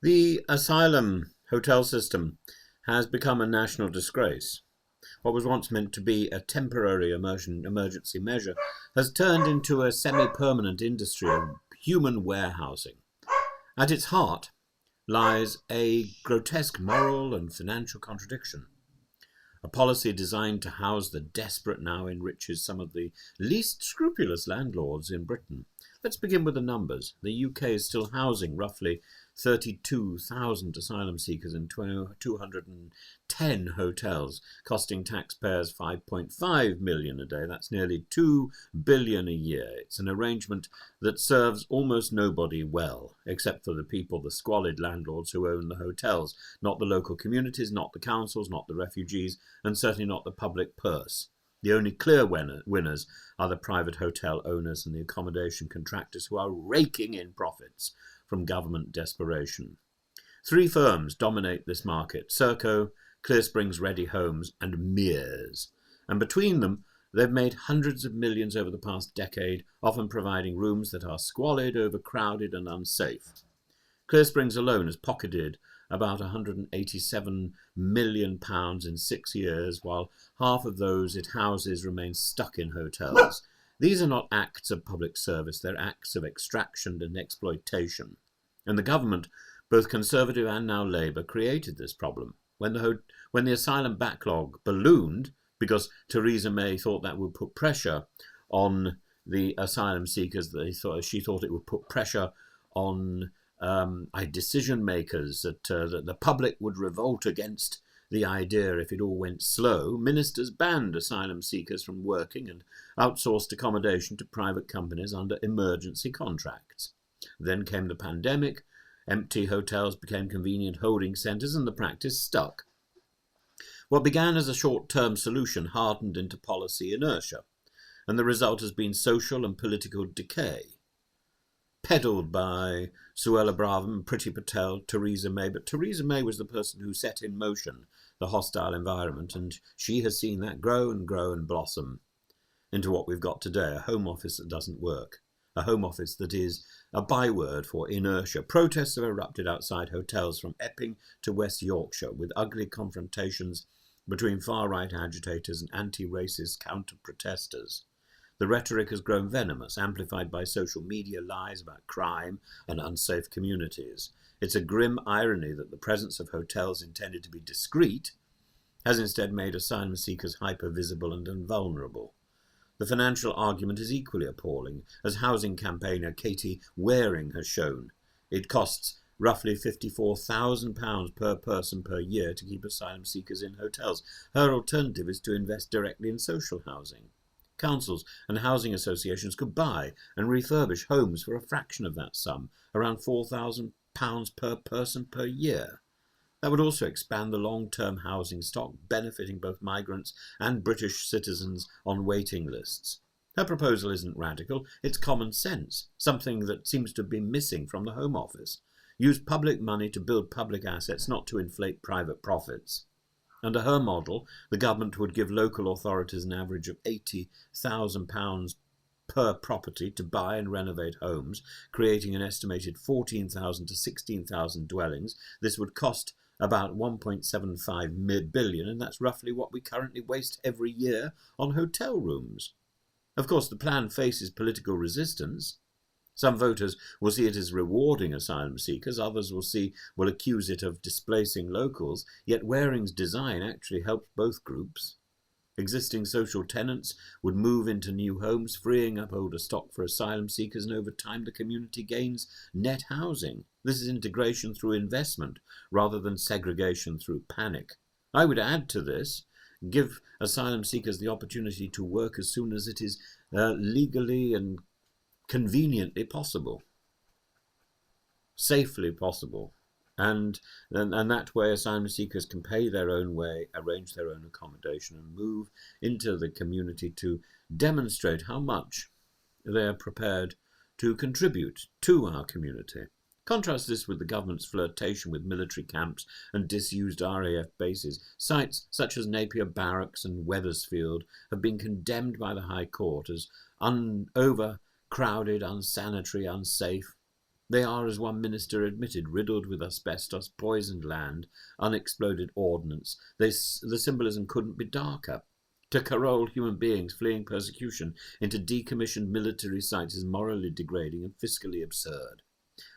The asylum hotel system has become a national disgrace. What was once meant to be a temporary emergency measure has turned into a semi-permanent industry of human warehousing. At its heart lies a grotesque moral and financial contradiction. A policy designed to house the desperate now enriches some of the least scrupulous landlords in Britain. Let's begin with the numbers. The UK is still housing roughly 32,000 asylum seekers in 210 hotels, costing taxpayers 5.5 million a day. That's nearly 2 billion a year. It's an arrangement that serves almost nobody well, except for the people, the squalid landlords who own the hotels, not the local communities, not the councils, not the refugees, and certainly not the public purse. The only clear winners are the private hotel owners and the accommodation contractors who are raking in profits from government desperation. Three firms dominate this market: Serco, Clear Springs Ready Homes, and Mears. And between them, they've made hundreds of millions over the past decade, often providing rooms that are squalid, overcrowded, and unsafe. Clear Springs alone has pocketed about £187 million in 6 years, while half of those it houses remain stuck in hotels. These are not acts of public service, they're acts of extraction and exploitation. And the government, both Conservative and now Labour, created this problem. When the asylum backlog ballooned, because Theresa May thought that would put pressure on the asylum seekers, she thought it would put pressure on decision makers, that the public would revolt against the idea if it all went slow. Ministers banned asylum seekers from working and outsourced accommodation to private companies under emergency contracts. Then came the pandemic, empty hotels became convenient holding centres, and the practice stuck. What began as a short-term solution hardened into policy inertia, and the result has been social and political decay. Peddled by Suella Braverman and Priti Patel, Theresa May, but Theresa May was the person who set in motion the hostile environment, and she has seen that grow and grow and blossom into what we've got today, a Home Office that doesn't work, a Home Office that is a byword for inertia. Protests have erupted outside hotels from Epping to West Yorkshire, with ugly confrontations between far-right agitators and anti-racist counter-protesters. The rhetoric has grown venomous, amplified by social media lies about crime and unsafe communities. It's a grim irony that the presence of hotels intended to be discreet has instead made asylum seekers hyper-visible and invulnerable. The financial argument is equally appalling, as housing campaigner Katie Waring has shown. It costs roughly £54,000 per person per year to keep asylum seekers in hotels. Her alternative is to invest directly in social housing. Councils and housing associations could buy and refurbish homes for a fraction of that sum, around £4,000 per person per year. That would also expand the long-term housing stock, benefiting both migrants and British citizens on waiting lists. Her proposal isn't radical, it's common sense, something that seems to have been missing from the Home Office. Use public money to build public assets, not to inflate private profits. Under her model, the government would give local authorities an average of £80,000 per property to buy and renovate homes, creating an estimated 14,000 to 16,000 dwellings. This would cost about 1.75 billion, and that's roughly what we currently waste every year on hotel rooms. Of course, the plan faces political resistance. Some voters will see it as rewarding asylum seekers, others will accuse it of displacing locals, yet Waring's design actually helps both groups. Existing social tenants would move into new homes, freeing up older stock for asylum seekers, and over time the community gains net housing. This is integration through investment, rather than segregation through panic. I would add to this, give asylum seekers the opportunity to work as soon as it is legally and conveniently possible, safely possible, and that way asylum seekers can pay their own way, arrange their own accommodation, and move into the community to demonstrate how much they are prepared to contribute to our community. Contrast this with the government's flirtation with military camps and disused RAF bases. Sites such as Napier Barracks and Wethersfield have been condemned by the High Court as overcrowded, unsanitary, unsafe. They are, as one minister admitted, riddled with asbestos, poisoned land, unexploded ordnance. The symbolism couldn't be darker. To carole human beings fleeing persecution into decommissioned military sites is morally degrading and fiscally absurd.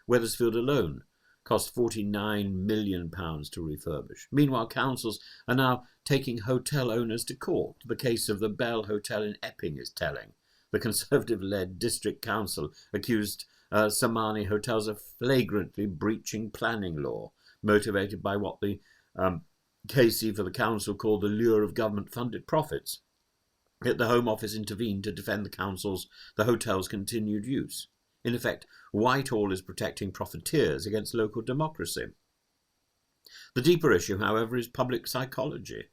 Wethersfield alone cost £49 million to refurbish. Meanwhile, councils are now taking hotel owners to court. The case of the Bell Hotel in Epping is telling. The Conservative-led district council accused Samani hotels of flagrantly breaching planning law, motivated by what the KC for the council called the lure of government-funded profits. Yet the Home Office intervened to defend the hotel's continued use. In effect, Whitehall is protecting profiteers against local democracy. The deeper issue, however, is public psychology.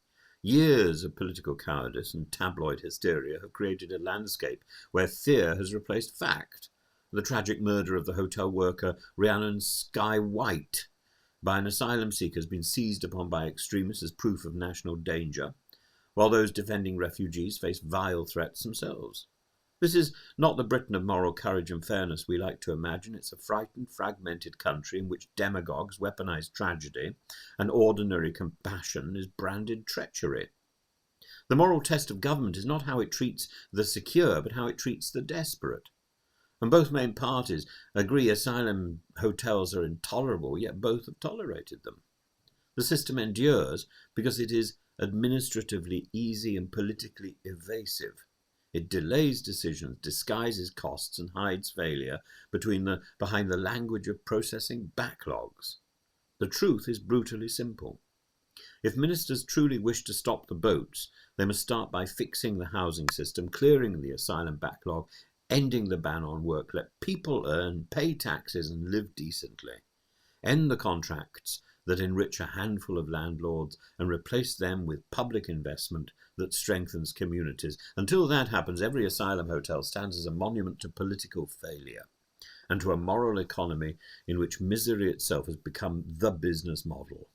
Years of political cowardice and tabloid hysteria have created a landscape where fear has replaced fact. The tragic murder of the hotel worker Rhiannon Skye White by an asylum seeker has been seized upon by extremists as proof of national danger, while those defending refugees face vile threats themselves. This is not the Britain of moral courage and fairness we like to imagine. It's a frightened, fragmented country in which demagogues weaponize tragedy and ordinary compassion is branded treachery. The moral test of government is not how it treats the secure, but how it treats the desperate. And both main parties agree asylum hotels are intolerable, yet both have tolerated them. The system endures because it is administratively easy and politically evasive. It delays decisions, disguises costs, and hides failure behind the language of processing backlogs. The truth is brutally simple. If ministers truly wish to stop the boats, they must start by fixing the housing system, clearing the asylum backlog, ending the ban on work, let people earn, pay taxes, and live decently. End the contracts that enrich a handful of landlords and replace them with public investment that strengthens communities. Until that happens, every asylum hotel stands as a monument to political failure and to a moral economy in which misery itself has become the business model.